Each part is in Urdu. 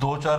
2 4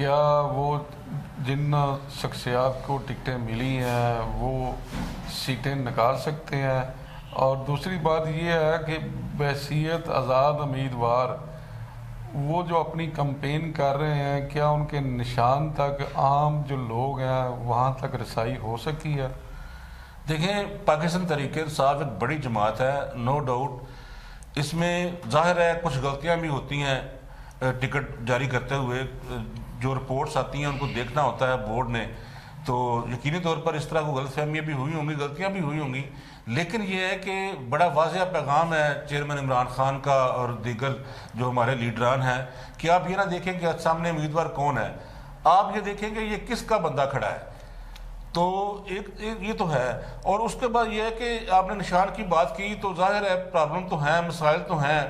کیا وہ جن شخصیات کو ٹکٹیں ملی ہیں وہ سیٹیں نکال سکتے ہیں؟ اور دوسری بات یہ ہے کہ بحیثیت آزاد امیدوار وہ جو اپنی کمپین کر رہے ہیں، کیا ان کے نشان تک عام جو لوگ ہیں وہاں تک رسائی ہو سکی ہے؟ دیکھیں، پاکستان تحریک انصاف ایک بڑی جماعت ہے، نو ڈاؤٹ۔ اس میں ظاہر ہے کچھ غلطیاں بھی ہوتی ہیں ٹکٹ جاری کرتے ہوئے، جو رپورٹس آتی ہیں ان کو دیکھنا ہوتا ہے بورڈ نے، تو یقینی طور پر اس طرح کو غلط فہمیاں بھی ہوئی ہوں گی، غلطیاں بھی ہوئی ہوں گی، لیکن یہ ہے کہ بڑا واضح پیغام ہے چیئرمین عمران خان کا اور دیگر جو ہمارے لیڈران ہیں کہ آپ یہ نہ دیکھیں کہ سامنے امیدوار کون ہے، آپ یہ دیکھیں کہ یہ کس کا بندہ کھڑا ہے۔ تو ایک یہ تو ہے، اور اس کے بعد یہ ہے کہ آپ نے نشان کی بات کی، تو ظاہر ہے پرابلم تو ہیں، مسائل تو ہیں۔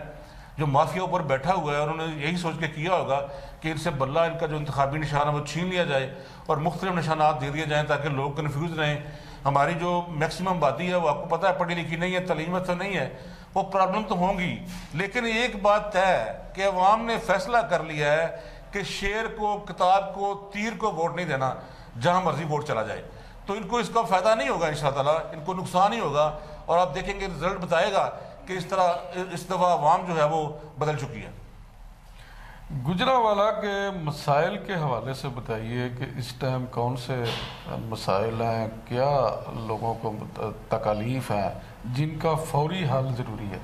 جو مافیا اوپر بیٹھا ہوا ہے انہوں نے یہی سوچ کے کیا ہوگا کہ ان سے بلہ ان کا جو انتخابی نشان ہے وہ چھین لیا جائے اور مختلف نشانات دے دیے جائیں تاکہ لوگ کنفیوز رہیں۔ ہماری جو میکسیمم آبادی ہے وہ آپ کو پتہ ہے پڑھی لکھی نہیں ہے، تعلیمت تو نہیں ہے، وہ پرابلم تو ہوں گی، لیکن ایک بات طے ہے کہ عوام نے فیصلہ کر لیا ہے کہ شعر کو، کتاب کو، تیر کو ووٹ نہیں دینا، جہاں مرضی ووٹ چلا جائے۔ تو ان کو اس کا فائدہ نہیں ہوگا انشاءاللہ تعالیٰ، ان کو نقصان ہی ہوگا، اور آپ دیکھیں گے رزلٹ بتائے گا کہ اس طرح اس دفعہ عوام جو ہے وہ بدل چکی ہے۔ گجرانوالہ کے مسائل کے حوالے سے بتائیے کہ اس ٹائم کون سے مسائل ہیں، کیا لوگوں کو تکالیف ہیں جن کا فوری حل ضروری ہے؟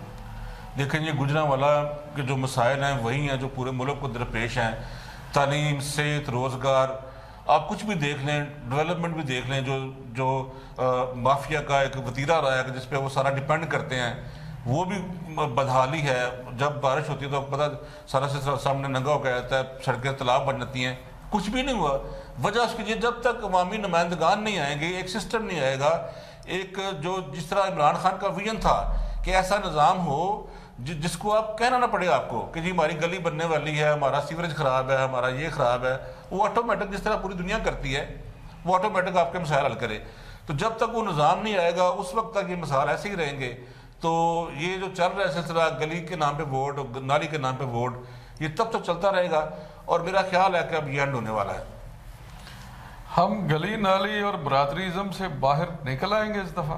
دیکھیں یہ گجرانوالہ کے جو مسائل ہیں وہی ہیں جو پورے ملک کو درپیش ہیں، تعلیم، صحت، روزگار، آپ کچھ بھی دیکھ لیں، ڈیولپمنٹ بھی دیکھ لیں، جو مافیا کا ایک وتیرہ رہا ہے جس پہ وہ سارا ڈیپینڈ کرتے ہیں، وہ بھی بدحالی ہے۔ جب بارش ہوتی ہے تو پتہ سارا سے سامنے ننگا ہو گیا جاتا ہے، سڑکیں تالاب بن جاتی ہیں، کچھ بھی نہیں ہوا۔ وجہ اس کی جب تک عوامی نمائندگان نہیں آئیں گے، ایک سسٹم نہیں آئے گا، ایک جو جس طرح عمران خان کا ویژن تھا کہ ایسا نظام ہو جس کو آپ کہنا نہ پڑے آپ کو کہ جی ہماری گلی بننے والی ہے، ہمارا سیوریج خراب ہے، ہمارا یہ خراب ہے، وہ آٹومیٹک جس طرح پوری دنیا کرتی ہے وہ آٹومیٹک آپ کے مسائل حل کرے۔ تو جب تک وہ نظام نہیں آئے گا اس وقت تک یہ مسائل ایسے ہی رہیں گے۔ تو یہ جو چل رہا ہے سلسلہ گلی کے نام پہ ووٹ، نالی کے نام پہ ووٹ، یہ تب تک چلتا رہے گا، اور میرا خیال ہے کہ اب یہ اینڈ ہونے والا ہے۔ ہم گلی نالی اور برادریزم سے باہر نکل آئیں گے اس دفعہ؟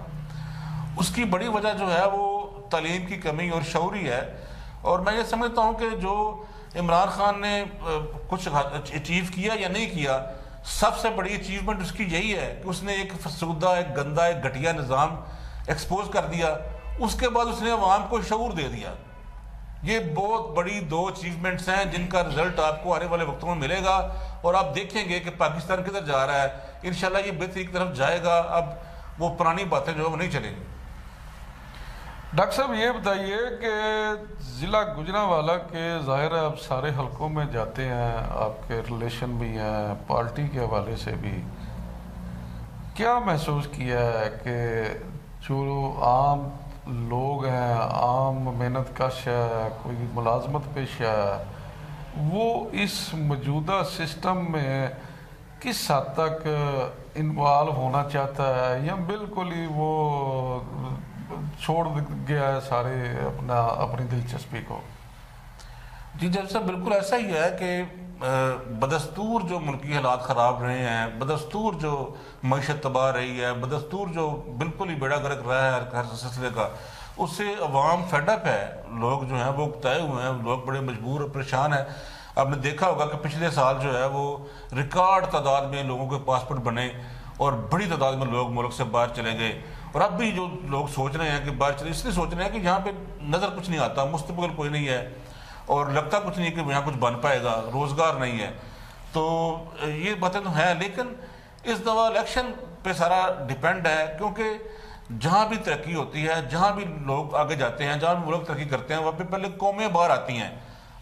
اس کی بڑی وجہ جو ہے وہ تعلیم کی کمی اور شعوری ہے، اور میں یہ سمجھتا ہوں کہ جو عمران خان نے کچھ اچیو کیا یا نہیں کیا، سب سے بڑی اچیومنٹ اس کی یہی ہے کہ اس نے ایک فرسودہ، ایک گندا، ایک گھٹیا نظام ایکسپوز کر دیا، اس کے بعد اس نے عوام کو شعور دے دیا۔ یہ بہت بڑی دو اچیومنٹس ہیں جن کا رزلٹ آپ کو آنے والے وقتوں میں ملے گا، اور آپ دیکھیں گے کہ پاکستان کدھر جا رہا ہے۔ انشاءاللہ یہ بہتری کی طرف جائے گا، اب وہ پرانی باتیں جو ہے وہ نہیں چلیں گی۔ ڈاکٹر صاحب یہ بتائیے کہ ضلع گجرانوالہ کے ظاہر ہے آپ سارے حلقوں میں جاتے ہیں، آپ کے ریلیشن بھی ہیں پارٹی کے حوالے سے بھی، کیا محسوس کیا ہے کہ جو عام لوگ ہیں، عام محنت کش ہے، کوئی ملازمت پیشہ ہے، وہ اس موجودہ سسٹم میں کس حد تک انوالو ہونا چاہتا ہے، یا بالکل ہی وہ چھوڑ گیا ہے سارے اپنی دلچسپی کو؟ جی جب سے بالکل ایسا ہی ہے کہ بدستور جو ملکی حالات خراب رہے ہیں، بدستور جو معیشت تباہ رہی ہے، بدستور جو بالکل ہی بیڑا گرک رہا ہے ہر سلسلے کا، اس سے عوام فیڈ اپ ہے، لوگ جو ہیں وہ اکتائے ہوئے ہیں، لوگ بڑے مجبور اور پریشان ہیں۔ آپ نے دیکھا ہوگا کہ پچھلے سال جو ہے وہ ریکارڈ تعداد میں لوگوں کے پاسپورٹ بنے اور بڑی تعداد میں لوگ ملک سے باہر چلے گئے، اور اب بھی جو لوگ سوچ رہے ہیں کہ باہر چلے، اس لیے سوچ رہے ہیں کہ یہاں پہ نظر کچھ نہیں آتا، مستقبل کوئی نہیں ہے، اور لگتا کچھ نہیں کہ یہاں کچھ بن پائے گا، روزگار نہیں ہے۔ تو یہ باتیں تو ہیں، لیکن اس دفعہ الیکشن پہ سارا ڈیپینڈ ہے، کیونکہ جہاں بھی ترقی ہوتی ہے، جہاں بھی لوگ آگے جاتے ہیں، جہاں بھی ملک ترقی کرتے ہیں، وہاں پہ پہلے قومیں باہر آتی ہیں۔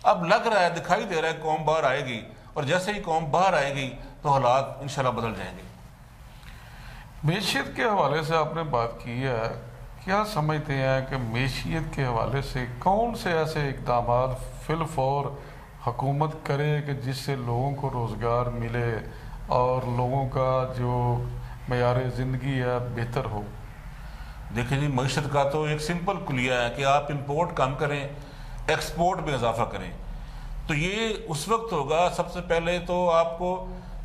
اب لگ رہا ہے، دکھائی دے رہا ہے قوم باہر آئے گی، اور جیسے ہی قوم باہر آئے گی تو حالات انشاءاللہ بدل جائیں گے۔ معیشت کے حوالے سے آپ نے بات کی ہے، کیا سمجھتے ہیں کہ معیشت کے حوالے سے کون سے ایسے اقدامات فی الفور حکومت کرے کہ جس سے لوگوں کو روزگار ملے اور لوگوں کا جو معیار زندگی ہے بہتر ہو؟ دیکھیں جی، معیشت کا تو ایک سمپل کلیہ ہے کہ آپ امپورٹ کم کریں، ایکسپورٹ میں اضافہ کریں۔ تو یہ اس وقت ہوگا سب سے پہلے تو آپ کو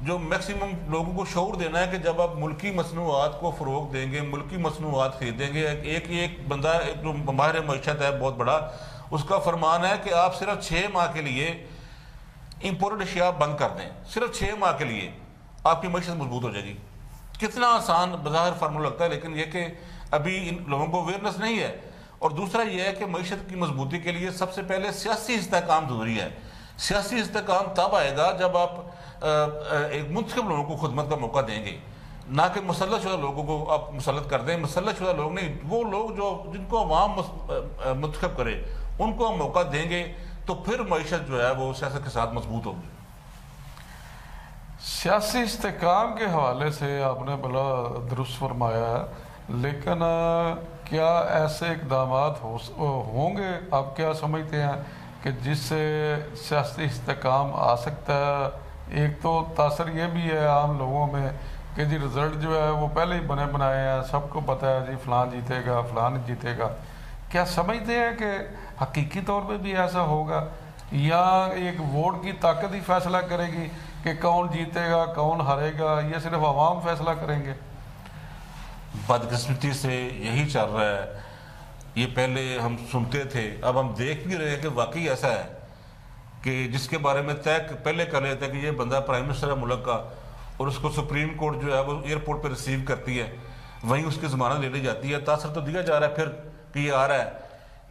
جو میکسیمم لوگوں کو شعور دینا ہے کہ جب آپ ملکی مصنوعات کو فروغ دیں گے، ملکی مصنوعات خریدیں گے. ایک بندہ ایک جو ماہر معیشت ہے بہت بڑا، اس کا فرمان ہے کہ آپ صرف 6 ماہ کے لیے امپورٹ اشیاء بند کر دیں، صرف 6 ماہ کے لیے آپ کی معیشت مضبوط ہو جائے گی. کتنا آسان بظاہر فارمولہ لگتا ہے، لیکن یہ کہ ابھی ان لوگوں کو اویئرنیس نہیں ہے. اور دوسرا یہ ہے کہ معیشت کی مضبوطی کے لیے سب سے پہلے سیاسی استحکام ضروری ہے. سیاسی استحکام تب آئے گا جب آپ ایک منتخب لوگوں کو خدمت کا موقع دیں گے، نہ کہ مسلط شدہ لوگوں کو آپ مسلط کر دیں. مسلط شدہ لوگ نہیں، وہ لوگ جن کو عوام منتخب کرے ان کو ہم موقع دیں گے تو پھر معیشت جو ہے وہ سیاست کے ساتھ مضبوط ہوگی. سیاسی استحکام کے حوالے سے آپ نے بلا درست فرمایا ہے، لیکن کیا ایسے اقدامات ہوں گے، آپ کیا سمجھتے ہیں کہ جس سے سیاسی استحکام آ سکتا ہے؟ ایک تو تاثر یہ بھی ہے عام لوگوں میں کہ جی رزلٹ جو ہے وہ پہلے ہی بنے بنائے ہیں، سب کو پتہ ہے جی فلاں جیتے گا فلاں جیتے گا. کیا سمجھتے ہیں کہ حقیقی طور پہ بھی ایسا ہوگا، یا ایک ووٹ کی طاقت ہی فیصلہ کرے گی کہ کون جیتے گا کون ہارے گا، یہ صرف عوام فیصلہ کریں گے؟ بدقسمتی سے یہی چل رہا ہے. یہ پہلے ہم سنتے تھے، اب ہم دیکھ بھی رہے ہیں کہ واقعی ایسا ہے کہ جس کے بارے میں طے پہلے کر رہے تھے کہ یہ بندہ پرائم منسٹر ہے ملک کا، اور اس کو سپریم کورٹ جو ہے وہ ایئرپورٹ پہ ریسیو کرتی ہے، وہیں اس کی ضمانت لے لی جاتی ہے. تاثر تو دیا جا رہا ہے پھر کہ یہ آ رہا ہے،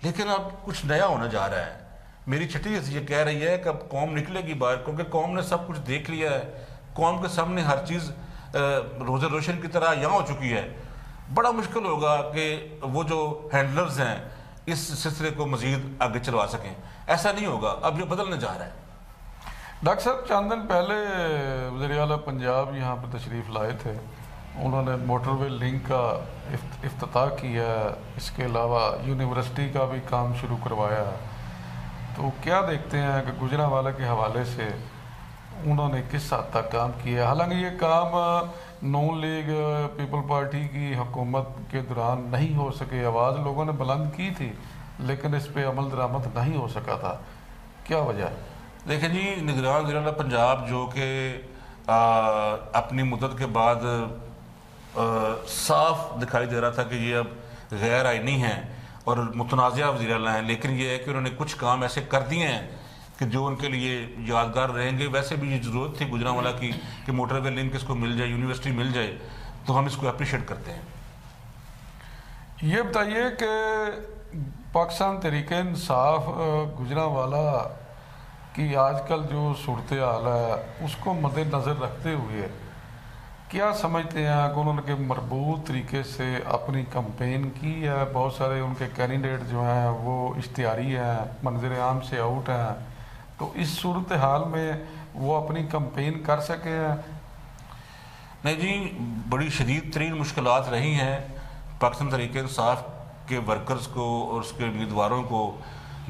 لیکن اب کچھ نیا ہونے جا رہا ہے. میری چھٹی یہ کہہ رہی ہے کہ اب قوم نکلے گی باہر، کیونکہ قوم نے سب کچھ دیکھ لیا ہے. قوم کے سامنے ہر چیز روز روشن کی طرح یہاں ہو چکی ہے. بڑا مشکل ہوگا کہ وہ جو ہینڈلرز ہیں اس سلسلے کو مزید آگے چلوا سکیں. ایسا نہیں ہوگا، اب یہ بدلنے جا رہا ہے. ڈاکٹر صاحب چند دن پہلے وزیر اعلیٰ پنجاب یہاں پہ تشریف لائے تھے، انہوں نے موٹر وے لنک کا افتتاح کیا ہے، اس کے علاوہ یونیورسٹی کا بھی کام شروع کروایا. تو کیا دیکھتے ہیں کہ گوجرانوالہ کے حوالے سے انہوں نے کس حد تک کام کیا؟ حالانکہ یہ کام نون لیگ پیپل پارٹی کی حکومت کے دوران نہیں ہو سکے، آواز لوگوں نے بلند کی تھی لیکن اس پہ عمل درآمد نہیں ہو سکا تھا. کیا وجہ ہے؟ دیکھیں جی، نگران وزیر اعلیٰ پنجاب جو کہ اپنی مدت کے بعد صاف دکھائی دے رہا تھا کہ یہ اب غیر آئینی ہیں اور متنازعہ وزیر اعلیٰ ہیں، لیکن یہ ہے کہ انہوں نے کچھ کام ایسے کر دیے ہیں کہ جو ان کے لیے یادگار رہیں گے. ویسے بھی یہ ضرورت تھی گوجرانوالہ کی کہ موٹر وے لنک اس کو مل جائے، یونیورسٹی مل جائے، تو ہم اس کو اپریشیٹ کرتے ہیں. یہ بتائیے کہ پاکستان تحریک انصاف گوجرانوالہ کی آج کل جو صورتحال ہے اس کو مد نظر رکھتے ہوئے کیا سمجھتے ہیں کہ انہوں نے مربوط طریقے سے اپنی کمپین کی ہے؟ بہت سارے ان کے کینڈیڈیٹ جو ہیں وہ اشتہاری ہیں، منظر عام سے آؤٹ ہیں، تو اس صورتحال میں وہ اپنی کمپین کر سکے ہیں؟ نہیں جی، بڑی شدید ترین مشکلات رہی ہیں. پاکستان تحریک انصاف کے ورکرز کو اور اس کے امیدواروں کو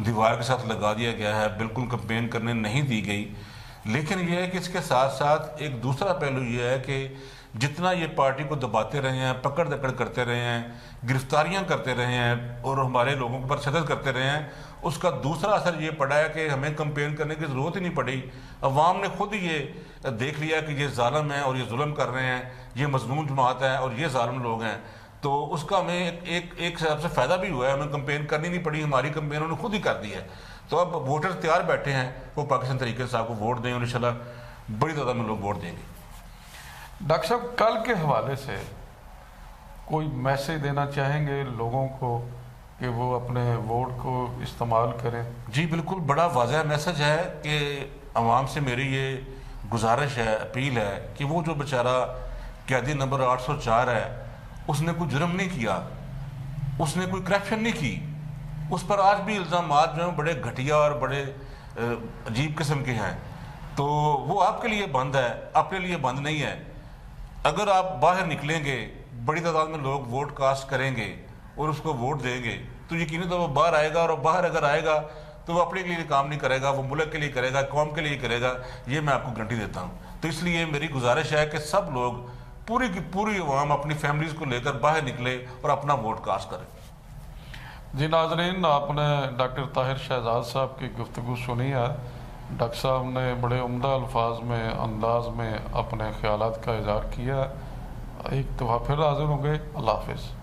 دیوار کے ساتھ لگا دیا گیا ہے، بالکل کمپین کرنے نہیں دی گئی. لیکن یہ ہے کہ اس کے ساتھ ساتھ ایک دوسرا پہلو یہ ہے کہ جتنا یہ پارٹی کو دباتے رہے ہیں، پکڑ دکڑ کرتے رہے ہیں، گرفتاریاں کرتے رہے ہیں اور ہمارے لوگوں پر شدت کرتے رہے ہیں، اس کا دوسرا اثر یہ پڑا ہے کہ ہمیں کمپین کرنے کی ضرورت ہی نہیں پڑی. عوام نے خود ہی یہ دیکھ لیا کہ یہ ظالم ہیں اور یہ ظلم کر رہے ہیں، یہ مظلوم جماعت ہے اور یہ ظالم لوگ ہیں. تو اس کا ہمیں ایک حساب سے فائدہ بھی ہوا ہے، ہمیں کمپین کرنی نہیں پڑی، ہماری کمپین انہوں نے خود ہی کر دی ہے. تو اب ووٹر تیار بیٹھے ہیں وہ پاکستان تحریک انصاف کو ووٹ دیں اور انشاءاللہ بڑی تعداد میں لوگ ووٹ دیں گے. ڈاکٹر صاحب کل کے حوالے سے کوئی میسج دینا چاہیں گے لوگوں کو کہ وہ اپنے ووٹ کو استعمال کریں؟ جی بالکل، بڑا واضح میسج ہے کہ عوام سے میری یہ گزارش ہے، اپیل ہے کہ وہ جو بیچارہ قیدی نمبر 804 ہے، اس نے کوئی جرم نہیں کیا، اس نے کوئی کرپشن نہیں کی، اس پر آج بھی الزامات جو ہیں بڑے گھٹیا اور بڑے عجیب قسم کے ہیں. تو وہ آپ کے لیے بند ہے، اپنے لیے بند نہیں ہے. اگر آپ باہر نکلیں گے، بڑی تعداد میں لوگ ووٹ کاسٹ کریں گے اور اس کو ووٹ دیں گے، تو یقیناً تو وہ باہر آئے گا، اور باہر اگر آئے گا تو وہ اپنے لیے کام نہیں کرے گا، وہ ملک کے لیے کرے گا، قوم کے لیے کرے گا. یہ میں آپ کو گارنٹی دیتا ہوں. تو اس لیے میری گزارش ہے کہ سب لوگ، پوری کی پوری عوام اپنی فیملیز کو لے کر باہر نکلے اور اپنا ووٹ کاسٹ کرے. جی ناظرین، آپ نے ڈاکٹر طاہر شہزاد صاحب کی گفتگو سنی ہے. ڈاکٹر صاحب نے بڑے عمدہ الفاظ میں انداز میں اپنے خیالات کا اظہار کیا. ایک دفعہ پھر حاضر ہوں گے. اللہ حافظ.